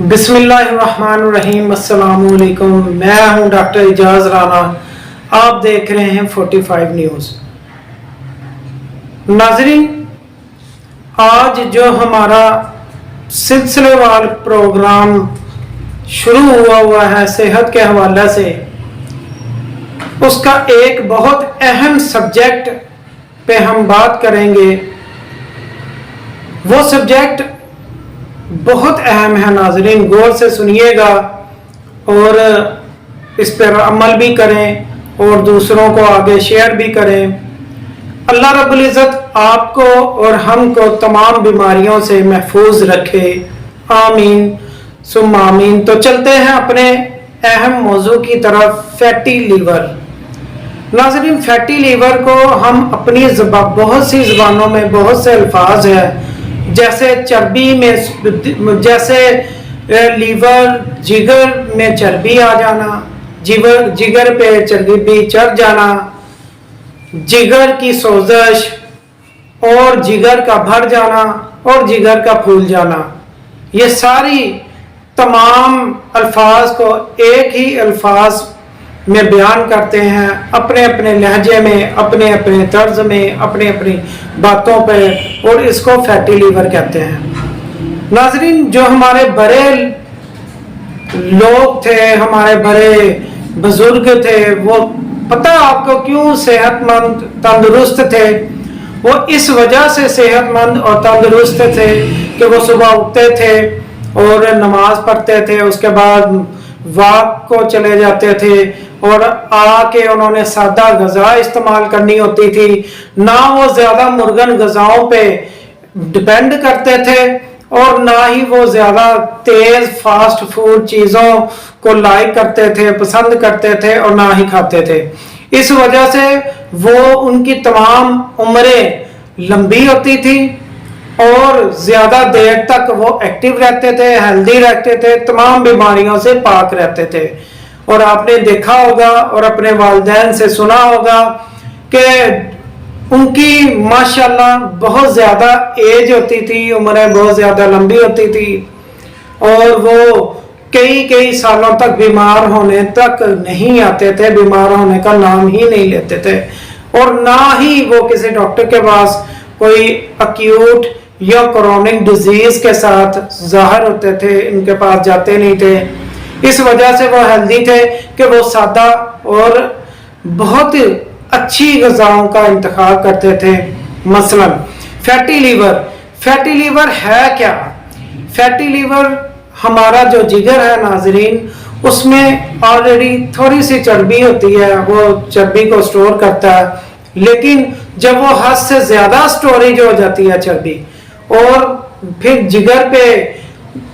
बिस्मिल्लाहिर्रहमानिर्रहीम। अस्सलाम वालेकुम। मैं हूं डॉक्टर इजाज राना। आप देख रहे हैं 45 न्यूज़। नाज़रीन, आज जो हमारा सिलसिलेवार प्रोग्राम शुरू हुआ है सेहत के हवाले से, उसका एक बहुत अहम सब्जेक्ट पे हम बात करेंगे। वो सब्जेक्ट बहुत अहम है नाज़रीन, गौर से सुनिएगा और इस पर अमल भी करें और दूसरों को आगे शेयर भी करें। अल्लाह रब्बुल इज़्ज़त आपको और हमको तमाम बीमारियों से महफूज रखे, आमीन सुम्मा आमीन। तो चलते हैं अपने अहम मौजू की तरफ, फैटी लीवर। नाज़रीन, फैटी लीवर को हम अपनी बहुत सी ज़बानों में बहुत से अल्फाज है, जैसे चर्बी में, जैसे लीवर, जिगर में चर्बी आ जाना, जिगर पे चर्बी चढ़ जाना, जिगर की सोजश और जिगर का भर जाना और जिगर का फूल जाना। ये सारी तमाम अल्फाज को एक ही अल्फाज में बयान करते हैं, अपने अपने लहजे में, अपने अपने तर्ज में, अपने अपनी बातों पे, और इसको फैटी लीवर कहते हैं। नाजरीन, जो हमारे बड़े लोग थे, हमारे बड़े बुजुर्ग थे, वो पता आपको क्यों सेहतमंद तंदुरुस्त थे? वो इस वजह से सेहतमंद और तंदुरुस्त थे कि वो सुबह उठते थे और नमाज पढ़ते थे, उसके बाद वॉक को चले जाते थे और आके उन्होंने सादा गज़ा इस्तेमाल करनी होती थी। ना वो ज़्यादा मुर्गन गज़ाओं पे डिपेंड करते थे और ना ही वो ज़्यादा तेज़ फास्ट फूड चीज़ों को लाइक करते थे, पसंद करते थे और ना ही खाते थे। इस वजह से वो उनकी तमाम उम्रें लंबी होती थी और ज़्यादा देर तक वो एक्टिव रहते थे, हेल्दी रहते थे, तमाम बीमारियों से पाक रहते थे। और आपने देखा होगा और अपने वालिदैन से सुना होगा कि उनकी माशाल्लाह बहुत ज़्यादा एज होती थी, उम्रें बहुत ज़्यादा लंबी होती थी और वो कई कई सालों तक बीमार होने तक नहीं आते थे, बीमार होने का नाम ही नहीं लेते थे, और ना ही वो किसी डॉक्टर के पास कोई एक्यूट या क्रोनिक डिजीज के साथ ज़ाहिर होते थे, इनके पास जाते नहीं थे। इस वजह से वो हेल्दी थे कि वो सादा और बहुत अच्छी ग़िज़ाओं का इंतखाब करते थे। मसलन फैटी लीवर। फैटी लीवर है क्या? फैटी लीवर हमारा जो जिगर है नाजरीन, उसमें ऑलरेडी थोड़ी सी चर्बी होती है, वो चर्बी को स्टोर करता है, लेकिन जब वो हद से ज़्यादा स्टोरेज हो जाती है चर्बी और फिर जिगर पे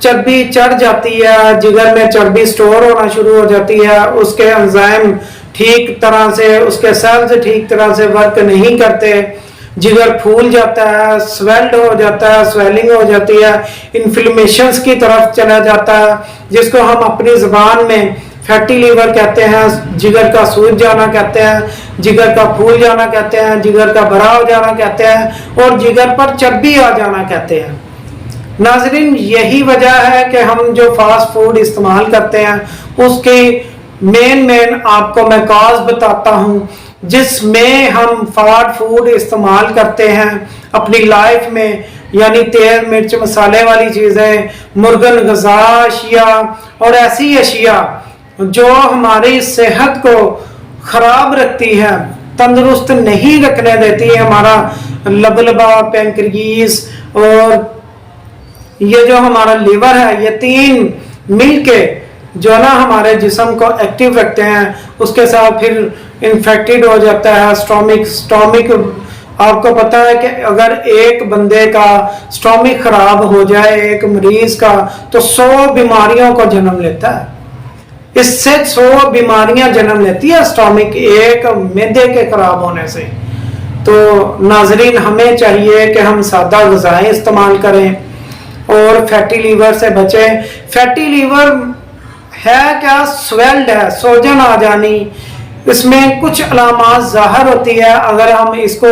चर्बी चढ़ जाती है, जिगर में चर्बी स्टोर होना शुरू हो जाती है, उसके एंजाइम ठीक तरह से, उसके सेल्स ठीक तरह से वर्क नहीं करते, जिगर फूल जाता है, स्वेल्ड हो जाता है, स्वेलिंग हो जाती है, इन्फ्लेमेशंस की तरफ चला जाता है, जिसको हम अपनी ज़बान में फैटी लीवर कहते हैं, जिगर का सूज जाना कहते हैं, जिगर का फूल जाना कहते हैं, जिगर का भरा हो जाना कहते हैं और जिगर पर चर्बी आ जाना कहते हैं। नाजरीन, यही वजह है कि हम जो फास्ट फूड इस्तेमाल करते हैं उसकी मेन आपको मैं कॉज बताता हूँ, जिसमें हम फास्ट फूड इस्तेमाल करते हैं अपनी लाइफ में, यानी तेल मिर्च मसाले वाली चीज़ें, मुर्गन गज़ा अशिया और ऐसी अशिया जो हमारी सेहत को ख़राब रखती है, तंदुरुस्त नहीं रखने देती है। हमारा लबलबा, पैंक्रियास और ये जो हमारा लीवर है, ये तीन मिलके जो ना हमारे जिस्म को एक्टिव रखते हैं, उसके साथ फिर इन्फेक्टेड हो जाता है स्टोमिक। आपको पता है कि अगर एक बंदे का स्टोमिक खराब हो जाए, एक मरीज का, तो 100 बीमारियों को जन्म लेता है। इससे 100 बीमारियां जन्म लेती है स्टोमिक, एक मैदे के खराब होने से। तो नाजरीन, हमें चाहिए कि हम सादा ग़िज़ाएं इस्तेमाल करें और फैटी लीवर से बचें। फैटी लीवर है क्या? स्वेल्ड है, सोजन आ जानी, इसमें कुछ अलामात ज़ाहिर होती है। अगर हम इसको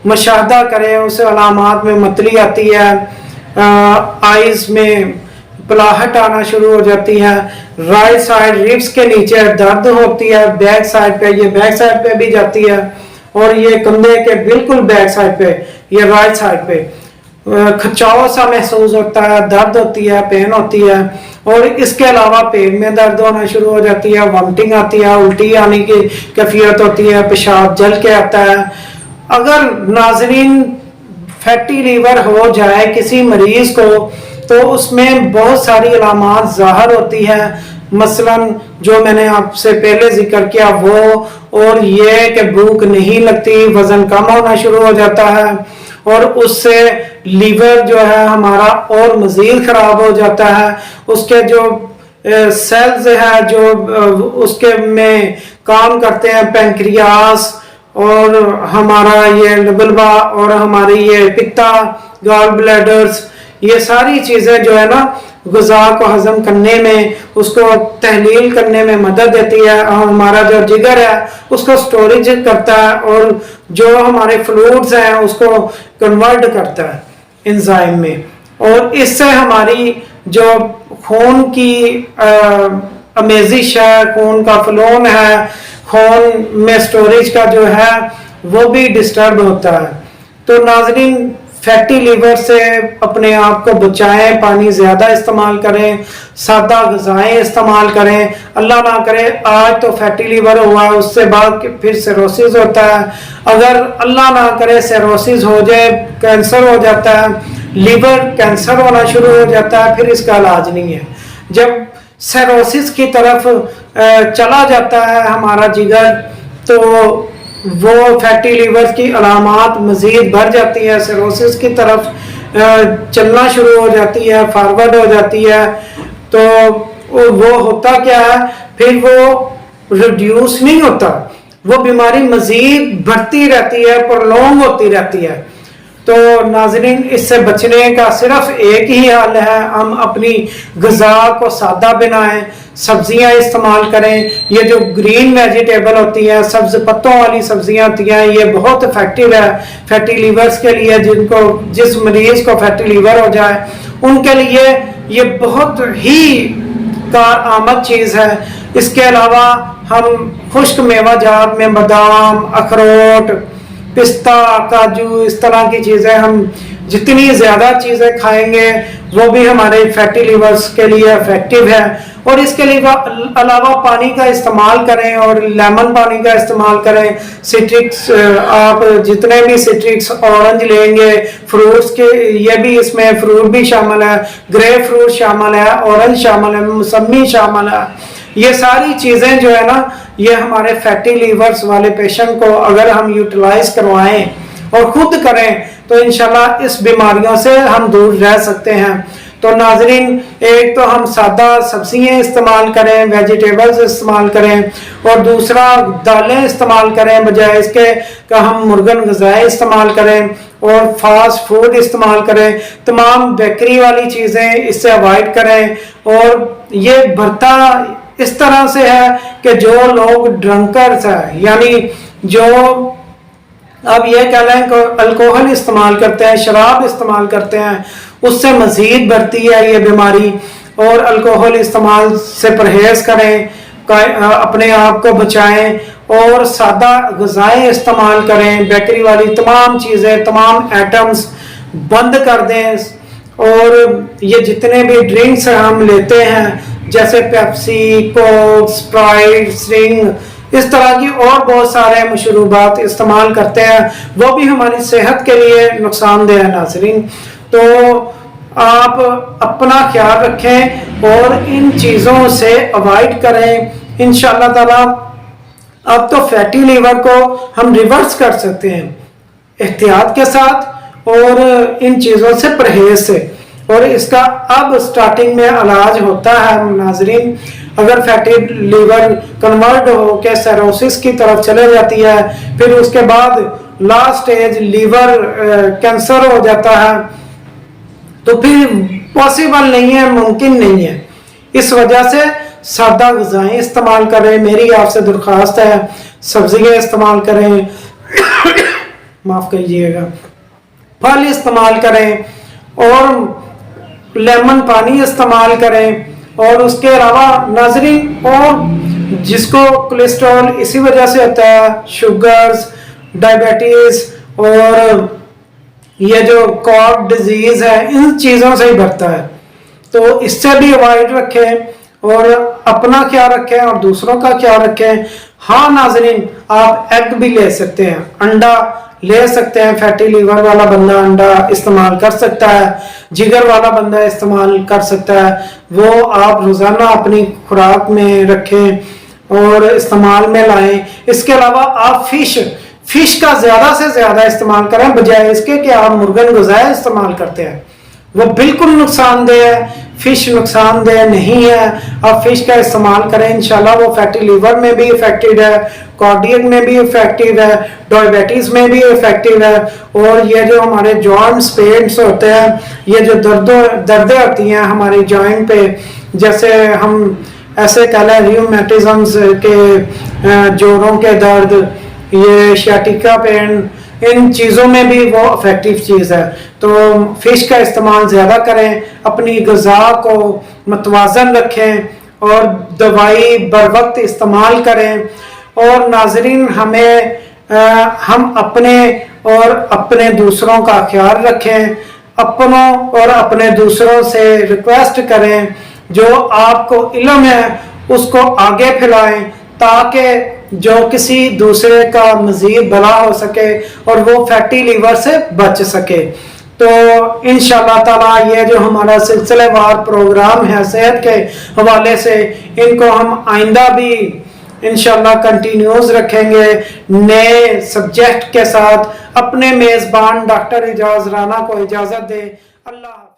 मुशाहदा करें, उस अलामात में मतली आती है, आइज़ में पलाहट आना शुरू हो जाती है, राइट साइड रिब्स के नीचे दर्द होती है, बैक साइड पे, ये बैक साइड पे भी जाती है, और ये कंधे के बिल्कुल बैक साइड पे, ये राइट साइड पे खिंचाव सा महसूस होता है, दर्द होती है, पेन होती है, और इसके अलावा पेट में दर्द होना शुरू हो जाती है, वॉमिटिंग आती है, उल्टी आने की कैफियत होती है, पेशाब जल के आता है। अगर नाजरीन फैटी लीवर हो जाए किसी मरीज को तो उसमें बहुत सारी अलामात ज़ाहिर होती है, मसलन जो मैंने आपसे पहले जिक्र किया वो, और ये कि भूख नहीं लगती, वजन कम होना शुरू हो जाता है, और उससे लीवर जो है हमारा और मज़ीद ख़राब हो जाता है। उसके जो सेल्स है जो उसके में काम करते हैं, पैंक्रियास और हमारा ये लबलबा और हमारी ये पित्ता, गॉल ब्लैडर्स, ये सारी चीज़ें जो है ना ग़िज़ा को हज़म करने में, उसको तहलील करने में मदद देती है। हमारा जो जिगर है उसको स्टोरेज करता है, और जो हमारे फ्लूइड्स हैं उसको कन्वर्ट करता है एंजाइम में, और इससे हमारी जो खून की अमेजिश है, खून का फ्लोन है, खून में स्टोरेज का जो है वो भी डिस्टर्ब होता है। तो नाज़रीन फैटी लीवर से अपने आप को बचाएं, पानी ज़्यादा इस्तेमाल करें, सादा ग़िज़ाएं इस्तेमाल करें। अल्लाह ना करे आज तो फैटी लीवर हुआ, उससे बाद फिर सिरोसिस होता है, अगर अल्लाह ना करे सिरोसिस हो जाए, कैंसर हो जाता है, लीवर कैंसर होना शुरू हो जाता है, फिर इसका इलाज नहीं है। जब सिरोसिस की तरफ चला जाता है हमारा जिगर तो वो फैटी लीवर की अलामात मज़ीद बढ़ जाती है, सिरोसिस की तरफ चलना शुरू हो जाती है, फॉरवर्ड हो जाती है। तो वो होता क्या है, फिर वो रिड्यूस नहीं होता, वो बीमारी मज़ीद बढ़ती रहती है, प्रोलॉन्ग होती रहती है। तो नाज़रीन इससे बचने का सिर्फ एक ही हल है, हम अपनी ग़िज़ा को सादा बनाएं, सब्जियां इस्तेमाल करें। ये जो ग्रीन वेजिटेबल होती है, सब्ज पत्तों वाली सब्जियां होती हैं, ये बहुत इफेक्टिव है फैटी लीवर्स के लिए। जिस मरीज को फैटी लीवर हो जाए उनके लिए ये बहुत ही कारआमद चीज़ है। इसके अलावा हम खुश्क मेवाजात में बादाम, अखरोट, पिस्ता, काजू, इस तरह की चीज़ें हम जितनी ज़्यादा चीज़ें खाएंगे वो भी हमारे फैटी लीवर्स के लिए इफेक्टिव है। और इसके लिए अलावा पानी का इस्तेमाल करें, और लेमन पानी का इस्तेमाल करें। सिट्रिक्स, आप जितने भी सिट्रिक्स ऑरेंज लेंगे, फ्रूट्स के, ये भी इसमें फ्रूट भी शामिल है, ग्रेप फ्रूट शामिल है, ऑरेंज शामिल है, मौसमी शामिल है। ये सारी चीज़ें जो है ना, ये हमारे फैटी लीवर्स वाले पेशेंट को अगर हम यूटिलाइज करवाएं और खुद करें तो इंशाल्लाह इस बीमारियों से हम दूर रह सकते हैं। तो नाजरीन, एक तो हम सादा सब्जियां इस्तेमाल करें, वेजिटेबल्स इस्तेमाल करें, और दूसरा दालें इस्तेमाल करें, बजाय इसके कि हम मुर्गन ग़िज़ाएं इस्तेमाल करें और फास्ट फूड इस्तेमाल करें। तमाम बेकरी वाली चीज़ें इससे अवॉइड करें। और ये बढ़ता इस तरह से है कि जो लोग ड्रंकर्स हैं, यानी जो अब ये कह लें कि अल्कोहल इस्तेमाल करते हैं, शराब इस्तेमाल करते हैं, उससे मज़ीद बढ़ती है ये बीमारी। और अल्कोहल इस्तेमाल से परहेज करें, अपने आप को बचाएं, और सादा ग़िज़ाएं इस्तेमाल करें। बेकरी वाली तमाम चीज़ें, तमाम आइटम्स बंद कर दें। और ये जितने भी ड्रिंक्स हम लेते हैं जैसे पेप्सी, कोक, स्प्राइट, स्टिंग, इस तरह की और बहुत सारे मशरूबात इस्तेमाल करते हैं, वो भी हमारी सेहत के लिए नुकसानदेह है। नाज़रीन, तो आप अपना ख्याल रखें और इन चीज़ों से अवॉइड करें। इंशाअल्लाह ताला अब तो फैटी लीवर को हम रिवर्स कर सकते हैं एहतियात के साथ और इन चीज़ों से परहेज से। और इसका अब स्टार्टिंग में इलाज होता है नाजरीन। अगर फैटी लीवर कन्वर्ट हो के सिरोसिस की तरफ चले जाती है, फिर उसके बाद लास्ट स्टेज लीवर कैंसर हो जाता है, तो फिर पॉसिबल नहीं है, मुमकिन नहीं है। इस वजह से सादा ग़िज़ाएं इस्तेमाल करें। मेरी आपसे दरख्वास्त है, सब्जियां इस्तेमाल करें, माफ़ कीजिएगा, फल इस्तेमाल करें, और लेमन पानी इस्तेमाल करें। और उसके अलावा नाजरीन, और जिसको कोलेस्ट्रॉल इसी वजह से होता है, शुगर्स, डायबिटीज और ये जो कॉर्ड डिजीज है, इन चीज़ों से ही बढ़ता है। तो इससे भी अवॉइड रखें और अपना ख्याल रखें और दूसरों का ख्याल रखें। हाँ नाजरीन, आप एग भी ले सकते हैं, अंडा ले सकते हैं। फैटी लीवर वाला बंदा अंडा इस्तेमाल कर सकता है, जिगर वाला बंदा इस्तेमाल कर सकता है। वो आप रोज़ाना अपनी खुराक में रखें और इस्तेमाल में लाएं। इसके अलावा आप फिश का ज़्यादा से ज़्यादा इस्तेमाल करें, बजाय इसके कि आप मुर्गन ग़िज़ाएँ इस्तेमाल करते हैं। वो बिल्कुल नुकसानदेह है, फिश नुकसानदेह नहीं है। आप फिश का इस्तेमाल करें, इंशाल्लाह वो फैटी लीवर में भी इफेक्टिव है, कार्डियक में भी इफेक्टिव है, डायबिटीज में भी इफेक्टिव है। और ये जो हमारे जॉइंट्स पेन्स होते हैं, ये जो दर्दें होती हैं हमारी जॉइंट पे, जैसे हम ऐसे कह लें रियूमेटिज्म्स के, जोड़ों के दर्द, ये शाटिका पेन, इन चीज़ों में भी वो इफेक्टिव चीज़ है। तो फिश का इस्तेमाल ज़्यादा करें, अपनी ग़िज़ा को मतवाज़न रखें और दवाई बर वक्त इस्तेमाल करें। और नाजरीन, हम अपने और अपने दूसरों का ख्याल रखें, अपनों और अपने दूसरों से रिक्वेस्ट करें, जो आपको इल्म है उसको आगे फैलाएं, ताकि जो किसी दूसरे का मज़ीद भला हो सके और वो फैटी लीवर से बच सके। तो इंशाअल्लाह ताला ये जो हमारा सिलसिलेवार प्रोग्राम है सेहत के हवाले से, इनको हम आइंदा भी इंशाअल्लाह कंटिन्यूस रखेंगे नए सब्जेक्ट के साथ। अपने मेज़बान डॉक्टर एजाज राना को इजाज़त दे। अल्लाह।